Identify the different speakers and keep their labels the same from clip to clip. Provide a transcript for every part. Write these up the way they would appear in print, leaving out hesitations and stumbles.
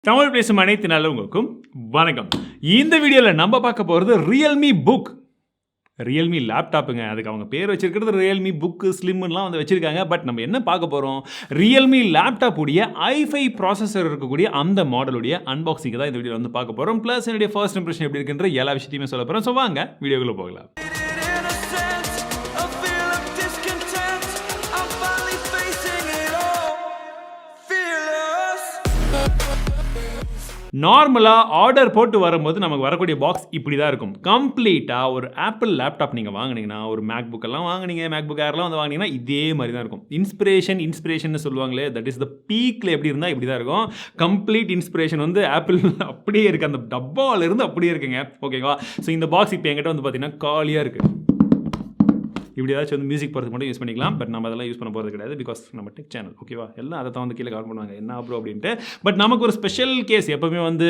Speaker 1: தமிழ் பேசும் அனைத்து நல்லவங்களுக்கும் வணக்கம். இந்த வீடியோவில் நம்ம பார்க்க போகிறது ரியல்மி புக், ரியல்மி லேப்டாப்புங்க. அதுக்கு அவங்க பேர் வச்சிருக்கிறது ரியல்மி புக்கு ஸ்லிம்லாம் வந்து வச்சிருக்காங்க. பட் நம்ம என்ன பார்க்க போகிறோம், ரியல்மி லேப்டாப் உடைய i5 ப்ராசஸர் இருக்கக்கூடிய அந்த மாடலுடைய அன்பாக்சிங் தான் இந்த வீடியோ வந்து பார்க்க போகிறோம். ப்ளஸ் என்னுடைய ஃபர்ஸ்ட் இம்ப்ரெஷன் எப்படி இருக்குன்ற எல்லா விஷயத்தையுமே சொல்ல போகிறோம். ஸோ வாங்க வீடியோக்குள்ளே போகலாம். நார்மலாக ஆர்டர் போட்டு வரும்போது நமக்கு வரக்கூடிய பாக்ஸ் இப்படி தான் இருக்கும். கம்ப்ளீட்டாக ஒரு ஆப்பிள் லேப்டாப் நீங்கள் வாங்கினீங்கன்னா, ஒரு மேக் புக்கெல்லாம் வாங்கினீங்க, மேக் புக் ஏர்லாம் வந்து வாங்கினீங்கன்னா இதே மாதிரி தான் இருக்கும். இன்ஸ்பிரேஷன் சொல்லுவாங்களே, தட் இஸ் த பீக்கில் எப்படி இருந்தால் இப்படி தான் இருக்கும். கம்ப்ளீட் இன்ஸ்பிரேஷன் வந்து ஆப்பிள் அப்படியே இருக்குது, அந்த டப்பாவிலேருந்து அப்படியே இருக்குங்க. ஓகேவா? ஸோ இந்த பாக்ஸ் இப்போ என்கிட்ட வந்து பார்த்தீங்கன்னா காலியாக இருக்குது. இப்படி ஏதாச்சும் வந்து மியூசிக் போகிறதுக்கு மட்டும் யூஸ் பண்ணிக்கலாம். பட் நம்ம அதெல்லாம் யூஸ் பண்ண போகிறது கிடையாது. பிகாஸ் நம்ம டெக் சேனல். ஓகேவா? எல்லாம் அதை தான் வந்து கீழே கவர் பண்ணுவாங்க, என்ன ப்ரோ அப்படின்ட்டு. பட் நமக்கு ஒரு ஸ்பெஷல் கேஸ் எப்போவுமே வந்து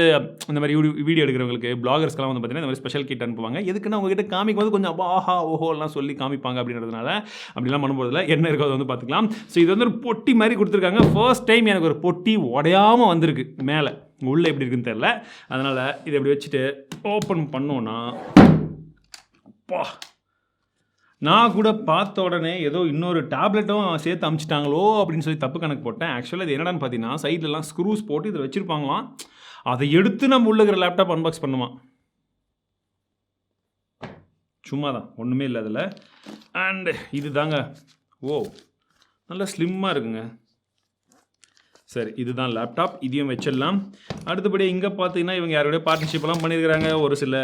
Speaker 1: இந்த மாதிரி வீடியோ எடுக்கிறவங்களுக்கு, பிளாகர்ஸ்க்கெல்லாம் வந்து பார்த்தீங்கன்னா இந்த மாதிரி ஸ்பெஷல் கிட் அனுப்புவாங்க. எதுக்குன்னா உங்ககிட்ட காமிக்கும் போது கொஞ்சம் ஆஹா ஓஹோலாம் சொல்லி காமிப்பாங்க அப்படின்றதுனால அப்படிலாம் பண்ணும்போதில் என்ன இருக்கோ அதை வந்து பார்த்துக்கலாம். ஸோ இது வந்து ஒரு பொட்டி மாதிரி கொடுத்துருக்காங்க. ஃபர்ஸ்ட் டைம் எனக்கு ஒரு பொட்டி உடையாமல் வந்திருக்கு. மேலே உள்ளே எப்படி இருக்குன்னு தெரில. அதனால் இதை எப்படி வச்சுட்டு ஓப்பன் பண்ணோன்னா, அப்பா, நான் கூட பார்த்த உடனே ஏதோ இன்னொரு டேப்லெட்டும் சேர்த்து அமுச்சிட்டாங்களோ அப்படின்னு சொல்லி தப்பு கணக்கு போட்டேன். ஆக்சுவலாக இது என்னடான்னு பார்த்தீங்கன்னா, சைட்லலாம் ஸ்க்ரூஸ் போட்டு இதில் வச்சுருப்பாங்களாம். அதை எடுத்து நம்ம உள்ள இருக்கிற லேப்டாப் அன்பாக்ஸ் பண்ணுமா. சும்மா தான், ஒன்றுமே இல்லை அதில். அண்டு இது தாங்க. ஓ, நல்லா ஸ்லிம்மாக இருக்குங்க. சரி, இதுதான் லேப்டாப். இதையும் வச்சிடலாம். அடுத்தபடி இங்கே பார்த்தீங்கன்னா இவங்க யாரோடய பார்ட்னர்ஷிப்லாம் பண்ணியிருக்கிறாங்க. ஒரு சில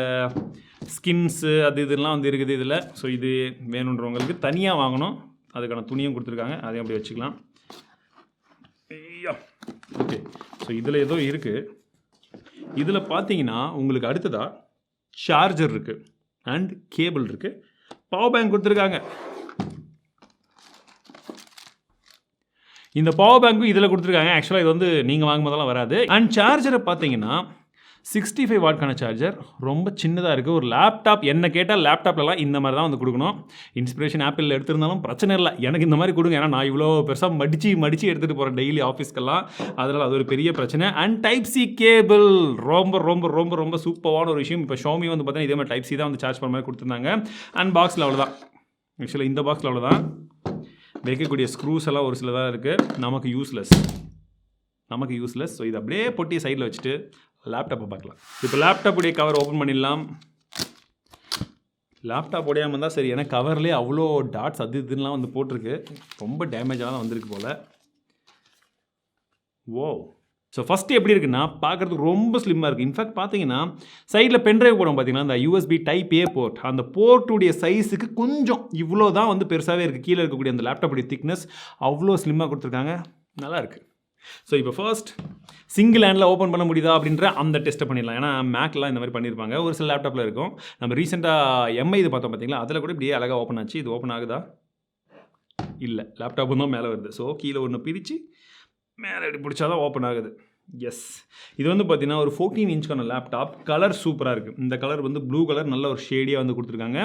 Speaker 1: ஸ்கின்ஸு அது இதெல்லாம் வந்து இருக்குது இதில். ஸோ இது வேணுன்றவங்களுக்கு தனியாக வாங்கணும். அதுக்கான துணியும் கொடுத்துருக்காங்க, அதையும் அப்படி வச்சுக்கலாம். ஓகே, ஸோ இதில் ஏதோ இருக்குது. இதில் பார்த்தீங்கன்னா உங்களுக்கு அடுத்ததாக சார்ஜர் இருக்குது அண்ட் கேபிள் இருக்குது. பவர் பேங்க் கொடுத்துருக்காங்க. இந்த பவர் பேங்க்கும் இதில் கொடுத்துருக்காங்க. ஆக்சுவலாக இது வந்து நீங்கள் வாங்கும் போதெல்லாம் வராது. அண்ட் சார்ஜரை பார்த்தீங்கன்னா 65 வாட்க்கான சார்ஜர். ரொம்ப சின்னதாக இருக்குது. ஒரு லேப்டாப் என்ன கேட்டால் லேப்டாப்லலாம் இந்த மாதிரி தான் வந்து கொடுக்கணும். இன்ஸ்பிரேஷன் ஆப்பிள் எடுத்திருந்தாலும் பிரச்சனை இல்லை, எனக்கு இந்த மாதிரி கொடுங்க. ஏன்னா நான் இவ்வளோ பெருசாக மடித்து எடுத்துகிட்டு போகிறேன் டெய்லி ஆஃபீஸ்க்கெல்லாம். அதனால் அது ஒரு பெரிய பிரச்சனை. அண்ட் டைப் சி கேபிள் ரொம்ப ரொம்ப ரொம்ப ரொம்ப சூப்பரான ஒரு விஷயம். இப்போ ஷோமி வந்து பார்த்தீங்கன்னா இதே மாதிரி டைப் சி தான் வந்து சார்ஜ் பண்ண மாதிரி கொடுத்துருந்தாங்க. அண்ட் பாக்ஸில் அவ்வளோதான். ஆக்சுவலாக இந்த பாக்ஸில் அவ்வளோதான். வைக்கக்கூடிய ஸ்க்ரூஸ் எல்லாம் ஒரு சிலதாக இருக்குது. நமக்கு யூஸ்லெஸ். ஸோ இது அப்படியே பொட்டி சைடில் வச்சுட்டு லேப்டாப்பை பார்க்கலாம். இப்போ லேப்டாப்புடைய கவர் ஓப்பன் பண்ணிடலாம். லேப்டாப் உடையாமல் இருந்தால் சரி, ஏன்னா கவர்லேயே அவ்வளோ டாட்ஸ் அது இதுலாம் வந்து போட்டிருக்கு. ரொம்ப டேமேஜாக தான் வந்திருக்கு போல். ஓ, ஸோ ஃபஸ்ட்டு எப்படி இருக்குன்னா, பார்க்குறதுக்கு ரொம்ப ஸ்லிம்மாக இருக்குது. இன்ஃபேக்ட் பார்த்தீங்கன்னா சைடில் பென்ட்ரைவ் போடும் பார்த்தீங்கன்னா, அந்த யூஎஸ்பி டைப் ஏ போர்ட், அந்த போர்ட்டுடைய சைஸுக்கு கொஞ்சம் இவ்வளோ தான் வந்து பெருசாகவே இருக்குது. கீழே இருக்கக்கூடிய அந்த லேப்டாப்புடைய திக்னஸ் அவ்வளோ ஸ்லிம்மாக கொடுத்துருக்காங்க. நல்லா இருக்குது. ஸோ இப்போ ஃபர்ஸ்ட் சிங்கிள் ஹேண்டில் ஓப்பன் பண்ண முடியுதா அப்படின்ற அந்த டெஸ்ட்டை பண்ணிடலாம். ஏன்னா மேக்லாம் இந்த மாதிரி பண்ணியிருப்பாங்க, ஒரு சில லேப்டாப்பில் இருக்கும். நம்ம ரீசெண்டாக எம்ஐ இது பார்த்தோம் பார்த்தீங்களா, அதில் கூட இப்படியே அழகாக ஓப்பன் ஆச்சு. இது ஓப்பன் ஆகுதா? இல்லை, லேப்டாப்பும் தான் மேலே வருது. ஸோ கீழே ஒன்று பிரித்து மேலே எப்படி பிடிச்சா தான் ஓப்பன் ஆகுது. எஸ், இது வந்து பார்த்தீங்கன்னா ஒரு 14 இன்ச்க்கான லேப்டாப். கலர் சூப்பராக இருக்குது. இந்த கலர் வந்து ப்ளூ கலர், நல்ல ஒரு ஷேடியாக வந்து கொடுத்துருக்காங்க.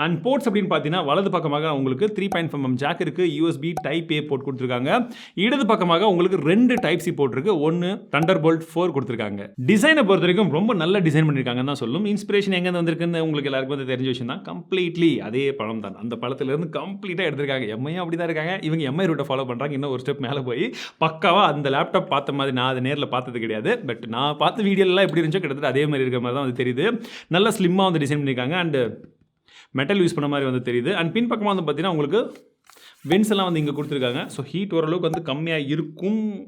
Speaker 1: அண்ட் போர்ட்ஸ் அப்படின்னு பார்த்தீங்கன்னா வலது பக்கமாக உங்களுக்கு 3.5mm ஜாக் இருக்குது. யூஎஸ்பி டைப் ஏ போர்ட் கொடுத்துருக்காங்க. இடது பக்கமாக உங்களுக்கு 2 டைப் சி போர்ட் இருக்குது. ஒன்று தண்டர்போல்ட் 4 கொடுத்துருக்காங்க. டிசைனை பொறுத்த வரைக்கும் ரொம்ப நல்ல டிசைன் பண்ணியிருக்காங்கன்னு தான் சொல்லும். இன்ஸ்பிரேஷன் எங்கேருந்து வந்திருக்குன்னு உங்களுக்கு எல்லாருக்கும் வந்து தெரிஞ்ச விஷயம் தான். கம்ப்ளீட்லி அதே பழம் தான். அந்த பழத்திலேருந்து கம்ப்ளீட்டாக எடுத்திருக்காங்க. எம்ஐயும் அப்படி தான் இருக்காங்க. இவங்க எம்ஐ ரூட்டை ஃபாலோ பண்ணுறாங்க. இன்னும் ஒரு ஸ்டெப் மேலே போய் பக்காவாக அந்த லேப்டாப் பார்த்த மாதிரி நான் அதை நேரில் பார்த்தது கிடையாது. பட் நான் பார்த்த வீடியோலாம் எப்படி இருந்துச்சோ கிட்டத்தட்ட அதே மாதிரி இருக்கிற மாதிரி தான் வந்து தெரியுது. நல்லா ஸ்லிம்மாக வந்து டிசைன் பண்ணியிருக்காங்க. அண்டு மெட்டல் யூஸ் பண்ண மாதிரி வந்து தெரியுது. அண்ட் பின் பக்கமாக வந்து பார்த்தீங்கன்னா உங்களுக்கு வென்ஸ் எல்லாம் வந்து இங்கே கொடுத்துருக்காங்க. ஸோ ஹீட் ஓரளவுக்கு வந்து கம்மியாக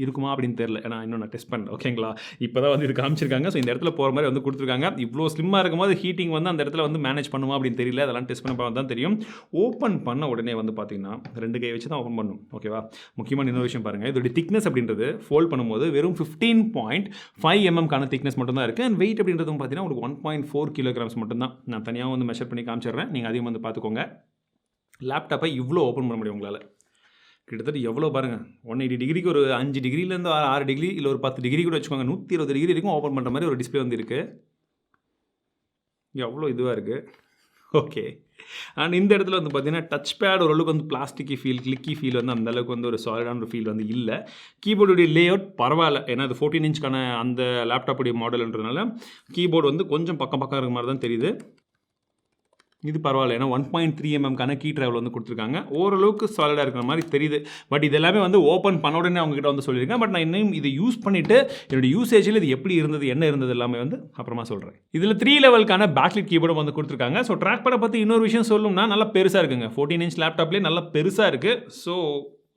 Speaker 1: இருக்குமா அப்படின்னு தெரியல, ஏன்னா இன்னும் நான் டெஸ்ட் பண்ணல. ஓகேங்களா? இப்போ தான் வந்து இது காமிச்சிருக்காங்க. ஸோ இந்த இடத்துல போகிற மாதிரி வந்து கொடுத்துருக்காங்க. இவ்வளோ ஸ்லிம்மாக இருக்கும்போது ஹீட்டிங் வந்து அந்த இடத்துல வந்து மேனேஜ் பண்ணுமா அப்படின்னு தெரியல. அதெல்லாம் டெஸ்ட் பண்ண தான் தெரியும். ஓப்பன் பண்ண உடனே வந்து பார்த்தீங்கன்னா 2 கை வச்சு தான் ஓப்பன் பண்ணணும். ஓகேவா? முக்கியமான இன்னொரு விஷயம் பாருங்கள், இதோட திக்னஸ் அப்படின்றது ஃபோல்ட் பண்ணும்போது வெறும் 15.5mm திக்னஸ் மட்டும் தான் இருக்குது. அண்ட் வெயிட் அப்படின்றதும் பார்த்தீங்கன்னா உங்களுக்கு 1.4 kilograms மட்டும்தான். நான் தனியாக வந்து மெஷர் பண்ணி காமிச்சிடுறேன், நீங்கள் அதையும் வந்து பார்த்துக்கோங்க. லேப்டாப்பை இவ்வளோ ஓப்பன் பண்ண முடியும் உங்களால். கிட்டத்தட்ட எவ்வளோ பாருங்கள், 180 டிகிரிக்கு ஒரு 5 டிகிரிலேருந்து 6 டிகிரி இல்லை ஒரு 10 டிகிரி கூட வச்சுக்கோங்க, 120 டிகிரி வரைக்கும் ஓப்பன் பண்ணுற மாதிரி ஒரு டிஸ்பிளே வந்து இருக்குது. எவ்வளோ இதுவாக இருக்குது. ஓகே, அண்ட் இந்த இடத்துல வந்து பார்த்தீங்கன்னா டச் பேட் ஓரளவுக்கு வந்து பிளாஸ்டிக்கி ஃபீல், கிளிக்கி ஃபீல் வந்து அந்த அளவுக்கு வந்து ஒரு சாலிடான ஒரு ஃபீல் வந்து இல்லை. கீபோர்டுடைய லேஅவுட் பரவாயில்ல, ஏன்னா அது 14 இன்ச்க்கான அந்த லேப்டாப்புடைய மாடல்ன்றதுனால கீபோர்டு வந்து கொஞ்சம் பக்கம் இருக்க மாதிரி தான் தெரியுது. இது பரவாயில்ல, ஏன்னா 1.3 mmக்கான கீ ட்ராவல் வந்து கொடுத்துருக்காங்க. ஓரளவுக்கு சாலிடாக இருக்கிற மாதிரி தெரியுது. பட் இது எல்லாமே வந்து ஓப்பன் பண்ண உடனே அவங்ககிட்ட வந்து சொல்லியிருக்கேன். பட் நான் இன்னும் இதை யூஸ் பண்ணிவிட்டு என்னோட யூசேஜில் இது எப்படி இருந்தது, என்ன இருந்தது எல்லாமே வந்து அப்புறமா சொல்கிறேன். இதில் 3 லெவலுக்கான பேக்லைட் கீபோர்டும் வந்து கொடுத்துருக்காங்க. ஸோ ட்ராக் பேடை பற்றி இன்னொரு விஷயம் சொல்லணும்னா நல்லா பெருசாக இருக்குங்க. 14 இன்ச் லேப்டாப்லேயே நல்லா பெருசாக இருக்குது. ஸோ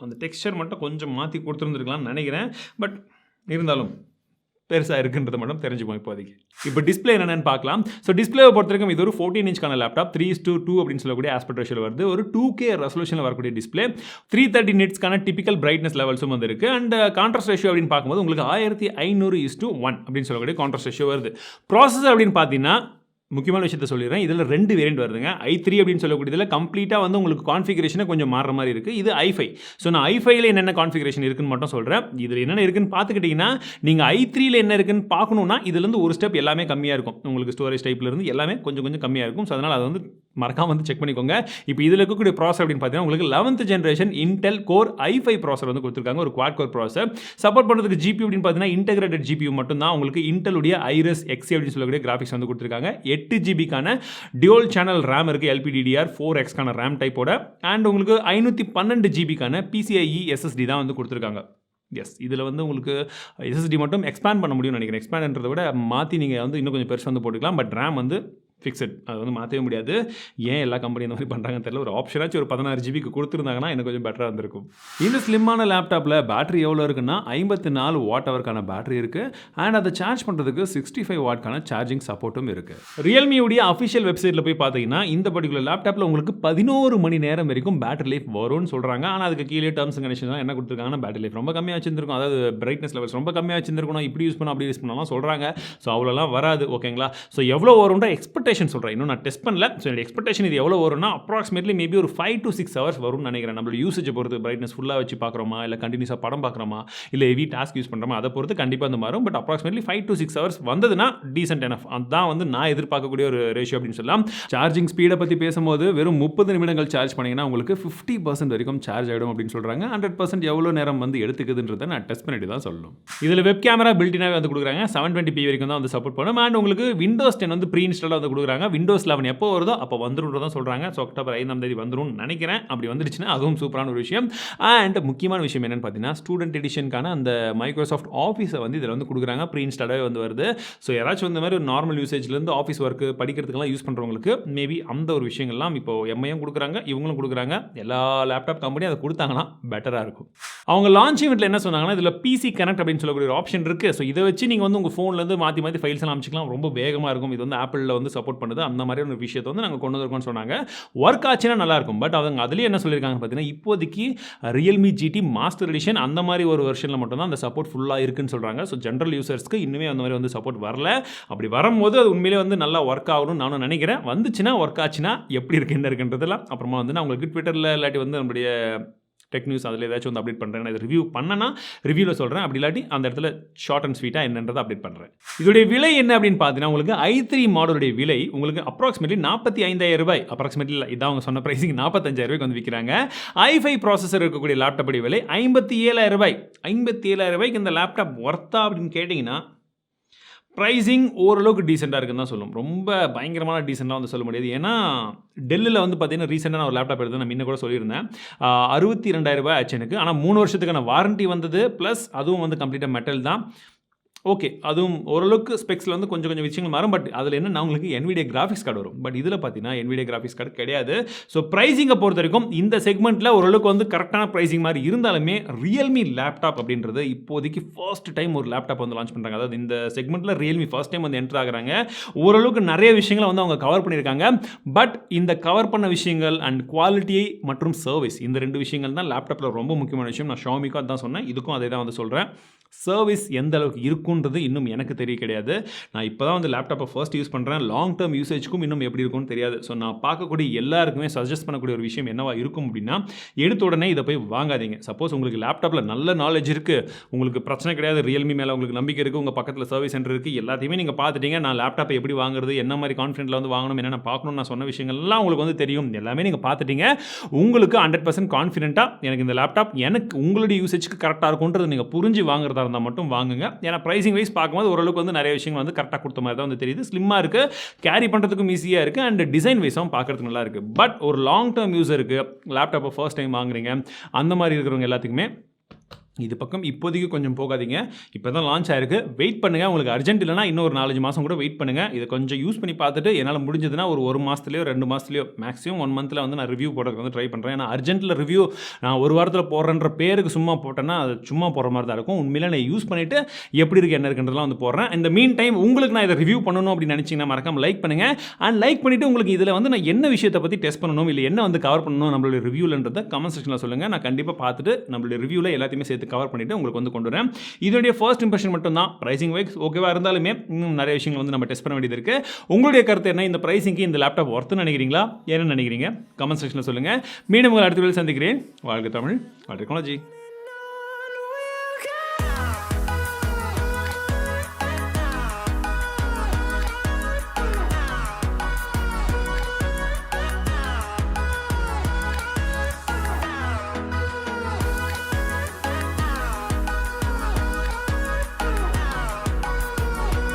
Speaker 1: அந்த டெக்ஸ்சர் மட்டும் கொஞ்சம் மாற்றி கொடுத்துருந்துருக்கலாம்னு நினைக்கிறேன். பட் இருந்தாலும் பெருசாக இருக்குன்றது மட்டும் தெரிஞ்சுப்போம் இப்போதைக்கு. இப்போ டிஸ்பிளே என்னென்னு பார்க்கலாம். ஸோ டிஸ்பிளேவை பொறுத்தவரைக்கும் இது ஒரு 14 இன்ச்க்கான லேப்டாப், 3:2 அப்படின்னு சொல்லக்கூடிய ஆஸ்பெக்ட் ரேஷியோவில் வருது. ஒரு 2K ரெசல்யூஷனில் வரக்கூடிய டிஸ்பிளே, 330 நிட்ஸ்க்கான டிபிக்கல் பிரைட்னஸ் லெவல்ஸும் வந்து இருக்குது. அண்ட் கான்ட்ராஸ்ட் ரேஷியோ அப்படின்னு பார்க்கும்போது உங்களுக்கு 1500:1 அப்படின்னு சொல்லக்கூடிய கான்ட்ராஸ்ட் ரேஷியோ வருது. ப்ராசஸர் அப்படின்னு பார்த்தீங்கன்னா முக்கியமான விஷயத்தை சொல்லிடுறேன். இதில் 2 வேரியன்ட் வருதுங்க. i3 அப்படின்னு சொல்லக்கூடியதில் கம்ப்ளீட்டாக வந்து உங்களுக்கு கான்ஃபிகரேஷனை கொஞ்சம் மாறுற மாதிரி இருக்குது. இது i5. ஸோ நான் i5ல என்னென்ன கான்ஃபிகரேஷன் இருக்குன்னு மட்டும் சொல்கிறேன். இதில் என்னென்ன இருக்குன்னு பார்த்துக்கிட்டிங்கன்னா, நீங்கள் i3ல என்ன இருக்குன்னு பார்க்கணுன்னா இதுலேருந்து ஒரு ஸ்டெப் எல்லாமே கம்மியாக இருக்கும். உங்களுக்கு ஸ்டோரேஜ் டைப்லேருந்து எல்லாமே கொஞ்சம் கொஞ்சம் கம்மியாக இருக்கும். ஸோ அதனால் அதை வந்து மறக்காம வந்து செக் பண்ணிக்கோங்க. இப்போ இதில் இருக்கக்கூடிய ப்ராசர் அப்படின்னு பார்த்தீங்கன்னா உங்களுக்கு 11th generation Intel core i5 ப்ராசர் வந்து கொடுத்துருக்காங்க. ஒரு குவாட் கோர் ப்ராசர். சப்போர்ட் பண்ணுறதுக்கு GPU அப்படின்னு பார்த்தீங்கன்னா இன்டெகிரேட்டட் GPU மட்டும் தான். உங்களுக்கு இன்டெலுடைய ஐரஸ் XE அப்படின்னு சொல்லக்கூடிய கிராஃபிக்ஸ் வந்து கொடுத்துருக்காங்க. 8 GBக்கான டியூவல் சேனல் ரேம் இருக்குது, LPDDR4Xக்கான ரேம் டைப்போட. அண்ட் உங்களுக்கு 512 GBக்கான PCIe SSD தான் வந்து கொடுத்துருக்காங்க. எஸ், இதில் வந்து உங்களுக்கு SSD மட்டும் எக்ஸ்பேண்ட் பண்ண முடியும்னு நினைக்கிறேன். எக்ஸ்பேண்ட்ன்றதை விட மாற்றி நீங்கள் வந்து இன்னும் கொஞ்சம் பெருசு வந்து போட்டுக்கலாம். பட் ரேம் வந்து ஃபிக்ஸட், அது வந்து மாற்றவே முடியாது. ஏன் எல்லா கம்பெனி இந்த மாதிரி பண்ணுறாங்கன்னு தெரியல. ஒரு ஆப்ஷனாச்சும் ஒரு 16 GB கொடுத்துருந்தாங்கன்னா எனக்கு கொஞ்சம் பெட்டராக இருந்திருக்கும். இந்த ஸ்லிம்மான லேப்டாப்பில் பேட்டரி எவ்வளோ இருக்குன்னா 54 வாட்-ஹவருக்கான பேட்டரி இருக்குது. அண்ட் அதை சார்ஜ் பண்ணுறதுக்கு 65 வாட்க்கான சார்ஜிங் சப்போர்ட்டும் இருக்குது. ரியல்மியுடைய அஃபிஷியல் வெப்சைட்டில் போய் பார்த்தீங்கன்னா இந்த பர்டிகுலர் லேப்டாப்பில் உங்களுக்கு 11 மணி நேரம் வரைக்கும் பேட்டரி லைஃப் வரும்னு சொல்கிறாங்க. ஆனால் அதுக்கு கீழே டேர்ம்ஸ் அண்ட் கண்டிஷன்ஸ் என்ன கொடுத்துருக்காங்கன்னா பேட்டரி லைஃப் ரொம்ப கம்மியாக வச்சிருந்துருக்கும், அதாவது பிரைட்னஸ் லெவல்ஸ் ரொம்ப கம்மியாக வச்சிருந்துருக்கணும், இப்படி யூஸ் பண்ணலாம் அப்படி யூஸ் பண்ணலாம் சொல்கிறாங்க. ஸோ அவ்வளோலாம் வராது, ஓகேங்களா? ஸோ எவ்வளோ வரும்ன்ற எக்ஸ்பெக்டேஷன் சொல்கிறேன். இன்னும் நான் டெஸ்ட் பண்ணல. ஸோ என்னோட எக்ஸ்பெக்டேஷன் இது எவ்வளோ வரும்னா அப்ராக்சிமேட்லி மேபி ஒரு 5 to 6 ஹவர்ஸ் வரும்னு நினைக்கிறேன். நம்மளோட யூசேஜை பொறுத்து, பிரைட்னஸ் ஃபுல்லாக வச்சு பார்க்குறோமா, இல்லை கண்டினியூஸாக படம் பார்க்குறோமா, இல்லை ஹெவி டாஸ்க் யூஸ் பண்ணுறோமா, அதை பொறுத்து கண்டிப்பாக வந்து மாறும். பட் அப்ராக்சிமேட்லி 5 to 6 ஹவர்ஸ் வந்ததுன்னா டீசென்ட் எனஃப். அதுதான் வந்து நான் எதிர்பார்க்கக்கூடிய ஒரு ரேஷியோ அப்படின்னு சொல்லலாம். சார்ஜிங் ஸ்பீடை பற்றி பேசும்போது வெறும் 30 நிமிடங்கள் சார்ஜ் பண்ணிங்கன்னா உங்களுக்கு 50% வரைக்கும் சார்ஜ் ஆகிடும் அப்படின்னு சொல்கிறாங்க. 100% எவ்வளோ நேரம் வந்து எடுத்துக்குதுன்றதை நான் டெஸ்ட் பண்ணிட்டு தான் சொல்லணும். இதில் வெப் கேமரா பில்டினாவே வந்து கொடுக்குறாங்க. 720p வரைக்கும் தான் வந்து சப்போர்ட் பண்ணும். அண்ட் உங்களுக்கு விண்டோஸ் 10 வந்து ப்ரீ இன்ஸ்டாலாக வந்து கொடுக்குறாங்க. விண்டோஸ் 11 எப்போ வருதோ அப்போ வந்துருன்றதான் சொல்கிறாங்க. ஸோ அக்டோபர் 5ஆம் தேதி வந்துடும் நினைக்கிறேன். அப்படி வந்துடுச்சுன்னா அதுவும் சூப்பரான ஒரு விஷயம். அண்ட் முக்கியமான விஷயம் என்னென்னு பார்த்தீங்கன்னா ஸ்டூடெண்ட் எடிஷனுக்கான அந்த மைக்ரோசாஃப்ட் ஆஃபீஸை வந்து இதில் வந்து கொடுக்குறாங்க. ப்ரீ இன்ஸ்டாலாகவே வந்து வருது. ஸோ யாராச்சும் இந்த மாதிரி ஒரு நார்மல் யூசேஜ்லேருந்து ஆஃபீஸ் ஒர்க்கு படிக்கிறதுக்கெல்லாம் யூஸ் பண்ணுறவங்களுக்கு மேபி அந்த ஒரு விஷயங்கள்லாம் இப்போ எம்ஐயும் கொடுக்குறாங்க, இவங்களும் கொடுக்குறாங்க. எல்லா லேப்டாப் கம்பெனியும் அதை கொடுத்தாங்கன்னா பெட்டராக இருக்கும். அவங்க லான்ச் ஈவெண்ட்டில் என்ன சொன்னாங்கன்னா இதில் PC கனெக்ட் அப்படின்னு சொல்லக்கூடிய ஒரு ஆப்ஷன் இருக்குது. ஸோ இதை வச்சு நீங்கள் வந்து உங்கள் ஃபோன்லேருந்து மாற்றி மாற்றி ஃபைல்ஸ் எல்லாம் அமைச்சிக்கலாம். ரொம்ப வேகமாக இருக்கும். இது வந்து ஆப்பிளில் வந்து சப்போர்ட் பண்ணுது. அந்த மாதிரி ஒரு விஷயத்தை வந்து நாங்கள் கொண்டு வந்திருக்கோம்னு சொன்னாங்க. ஒர்க் ஆச்சுன்னா நல்லாயிருக்கும். பட் அவங்க அதுலேயே என்ன சொல்லியிருக்காங்க பார்த்தீங்கன்னா இப்போதைக்கு Realme GT மாஸ்டர் எடிஷன் அந்த மாதிரி ஒரு வெர்ஷனில் மட்டும்தான் அந்த சப்போர்ட் ஃபுல்லாக இருக்குன்னு சொல்கிறாங்க. ஸோ ஜென்ரல் யூசர்ஸ்க்கு இன்னுமே அந்த மாதிரி வந்து சப்போர்ட் வரல. அப்படி வரும்போது அது உண்மையிலே வந்து நல்லா ஒர்க் ஆகணும்னு நானும் நினைக்கிறேன். வந்துச்சுன்னா ஒர்க் ஆச்சுன்னா எப்படி இருக்கு என்ன இருக்குன்றதெல்லாம் அப்புறமா வந்து நான் உங்களுக்கு ட்விட்டரில் இல்லாட்டி வந்து நம்மளுடைய டெக் நியூஸ் அதில் ஏதாச்சும் வந்து அப்டேட் பண்ணுறேன். இது ரிவ்யூ பண்ணனா ரிவ்யூவில் சொல்கிறேன். அப்படி இல்லாட்டி அந்த இடத்துல ஷார்ட் அண்ட் ஸ்வீட்டாக என்னன்றதை அப்டேட் பண்ணுறேன். இதோடைய விலை என்ன அப்படின்னு பார்த்தீங்கன்னா உங்களுக்கு i3 மாடலுடைய விலை உங்களுக்கு அப்ராக்சிமேட்லி 45,000 ரூபாய். அப்ராக்சிமேட்லி இதான் அவங்க சொன்ன ப்ரைஸிங் 45,000 ரூபாய்க்கு வந்து விற்கிறாங்க. i5 ப்ராசஸர் இருக்கக்கூடிய லேப்டாப்புடைய விலை 57,000 ரூபாய். 57,000 ரூபாய்க்கு இந்த லேப்டாப் ஒர்த்தா அப்படின்னு கேட்டிங்கன்னா ப்ரைஸிங் ஓரளவுக்கு டீசெண்டாக இருக்குன்னு தான் சொல்லும். ரொம்ப பயங்கரமான டீசெண்டாக வந்து சொல்ல முடியாது. ஏன்னா டெல்லில் வந்து பார்த்தீங்கன்னா ரீசெண்டாக நான் ஒரு லேப்டாப் எடுத்து நான் முன்ன கூட சொல்லியிருந்தேன். 62,000 ரூபாய் ஆச்சு எனக்கு. ஆனால் 3 வருஷத்துக்கான வாரண்ட்டி வந்தது. ப்ளஸ் அதுவும் வந்து கம்ப்ளீட்டாக மெட்டல் தான். ஓகே, அதுவும் ஓரளவுக்கு ஸ்பெக்ஸில் வந்து கொஞ்சம் கொஞ்சம் விஷயங்கள் மாறும். பட் அதில் என்ன உங்களுக்கு NVIDIA கிராஃபிக்ஸ் கார்டு வரும். பட் இதில் பார்த்தீங்கன்னா NVIDIA கிராஃபிக்ஸ் கார்டு கிடையாது. ஸோ ப்ரைஸிங்கை பொறுத்த வரைக்கும் இந்த செக்மெண்ட்டில் ஓரளவுக்கு வந்து கரெக்டான ப்ரைஸிங் மாதிரி இருந்தாலுமே Realme லேப்டாப் அப்படின்றது இப்போதைக்கு ஃபர்ஸ்ட் டைம் ஒரு லேப்டாப் வந்து லான்ச் பண்ணுறாங்க. அதாவது இந்த செக்மெண்ட்டில் Realme ஃபர்ஸ்ட் டைம் வந்து என்ட்ரு ஆகுறாங்க. ஓரளவுக்கு நிறைய விஷயங்களை வந்து அவங்க கவர் பண்ணியிருக்காங்க. பட் இந்த கவர் பண்ண விஷயங்கள் அண்ட் குவாலிட்டி மற்றும் சர்வீஸ் இந்த 2 விஷயங்கள் தான் லேப்டாப்பில் ரொம்ப முக்கியமான விஷயம். நான் ஷாமிக்கும் அதான் சொன்னேன், இதுக்கும் அதே தான் வந்து சொல்கிறேன். சர்வீஸ் எந்த அளவுக்கு இருக்கும் இருக்குன்றது இன்னும் எனக்கு தெரிய கிடையாது. நான் இப்போ தான் வந்து லேப்டாப்பை ஃபர்ஸ்ட் யூஸ் பண்ணுறேன். லாங் டேர்ம் யூசேஜ்க்கும் இன்னும் எப்படி இருக்கும்னு தெரியாது. ஸோ நான் பார்க்கக்கூடிய எல்லாருக்குமே சஜஸ்ட் பண்ணக்கூடிய ஒரு விஷயம் என்னவா இருக்கும் அப்படின்னா, எடுத்த உடனே இதை போய் வாங்காதீங்க. சப்போஸ் உங்களுக்கு லேப்டாப்பில் நல்ல நாலேஜ் இருக்குது, உங்களுக்கு பிரச்சனை கிடையாது, ரியல்மி மேலே உங்களுக்கு நம்பிக்கை இருக்குது, உங்கள் பக்கத்தில் சர்வீஸ் சென்டர் இருக்குது, எல்லாத்தையுமே நீங்கள் பார்த்துட்டீங்க. நான் லேப்டாப்பை எப்படி வாங்குறது, என்ன மாதிரி கான்ஃபிடென்ட்டில் வந்து வாங்கணும், என்னென்ன பார்க்கணும்னு நான் சொன்ன விஷயங்கள்லாம் உங்களுக்கு வந்து தெரியும். எல்லாமே நீங்கள் பார்த்துட்டீங்க. உங்களுக்கு 100% கான்ஃபிடென்ட்டாக எனக்கு இந்த லேப்டாப் எனக்கு உங்களுடைய யூசேஜ்க்கு கரெக்டாக இருக்கும்ன்றது நீங்கள் புரிஞ்சு வாங்குறதா இருந்தால் மட்டும் வாங்குங்க. ஏன்னா ப்ரைசிங் வைஸ் பார்க்கும்போது ஓரளவுக்கு வந்து நிறைய விஷயங்கள் வந்து கரெக்டாக கொடுத்த மாதிரி தான் வந்து தெரியுது. ஸ்லிம்மாக இருக்குது, கேரி பண்ணுறதுக்கும் ஈஸியாக இருக்குது, அண்ட் டிசைன் வைஸும் பார்க்குறதுக்கு நல்லா இருக்குது. பட் ஒரு லாங் டேர்ம் யூஸருக்கு லேப்டாப்பை ஃபர்ஸ்ட் டைம் வாங்குறீங்க, அந்த மாதிரி இருக்கிறவங்க எல்லாத்துக்குமே இது பக்கம் இப்போதைக்கு கொஞ்சம் போகாதீங்க. இப்போ தான் லான்ச் ஆயிருக்கு. வெயிட் பண்ணுங்கள். உங்களுக்கு அர்ஜென்ட் இல்லைனா இன்னும் ஒரு 4-5 மாதம் கூட வெயிட் பண்ணுங்கள். இதை கொஞ்சம் யூஸ் பண்ணி பார்த்துட்டு என்னால் முடிஞ்சதுன்னா ஒரு மாதத்துலையோ 2 மாதத்துலையோ மேக்ஸிமம் 1 மந்தில் வந்து நான் ரிவ்யூ போடுறதுக்கு வந்து ட்ரை பண்ணுறேன். ஏன்னா அர்ஜென்ட்டில் ரிவ்யூ நான் ஒரு வாரத்தில் போடுறேன்ற பேருக்கு சும்மா போட்டேன்னா அது சும்மா போடுற மாதிரி தான் இருக்கும். உண்மையிலே நான் யூஸ் பண்ணிவிட்டு எப்படி இருக்குது என்ன இருக்குன்றதெல்லாம் வந்து போடுறேன். இந்த மீன் டைம் உங்களுக்கு நான் இதை ரிவ்யூ பண்ணணும் அப்படின்னு நினச்சிங்கன்னா மறக்காமல் லைக் பண்ணுங்கள். அண்ட் லைக் பண்ணிவிட்டு உங்களுக்கு இதில் வந்து நான் என்ன விஷயத்தை பற்றி டெஸ்ட் பண்ணணும், இல்லை என்ன வந்து கவர் பண்ணணும் நம்மளுடைய ரிவ்யூலன்றதை கமெண்ட் செக்ஷனில் சொல்லுங்கள். நான் கண்டிப்பாக பார்த்துட்டு நம்மளுடைய ரிவ்யூவில் எல்லாத்தையுமே சேர்த்து கவர் பண்ணிவிட்டு உங்களுக்கு வந்து கொண்டு வரேன். இதோடைய ஃபர்ஸ்ட் இம்ப்ரெஷன் மட்டும் தான். பிரைசிங் வைஸ் ஓகேவா இருந்தாலுமே இன்னும் நிறைய விஷயங்கள் வந்து நம்ம டெஸ்ட் பண்ண வேண்டியது இருக்கு. உங்களுடைய கருத்து என்ன? இந்த பிரைசிங்க்கு இந்த லேப்டாப் ஒர்த்து நினைக்கிறீங்களா? என்ன நினைக்கிறீங்க? கமெண்ட் செக்ஷனில் சொல்லுங்க. மீண்டும் உங்களை அடுத்த வீடியோவில் சந்திக்கிறேன். வாழ்க தமிழ், வாழ்க டெக்னாலஜி.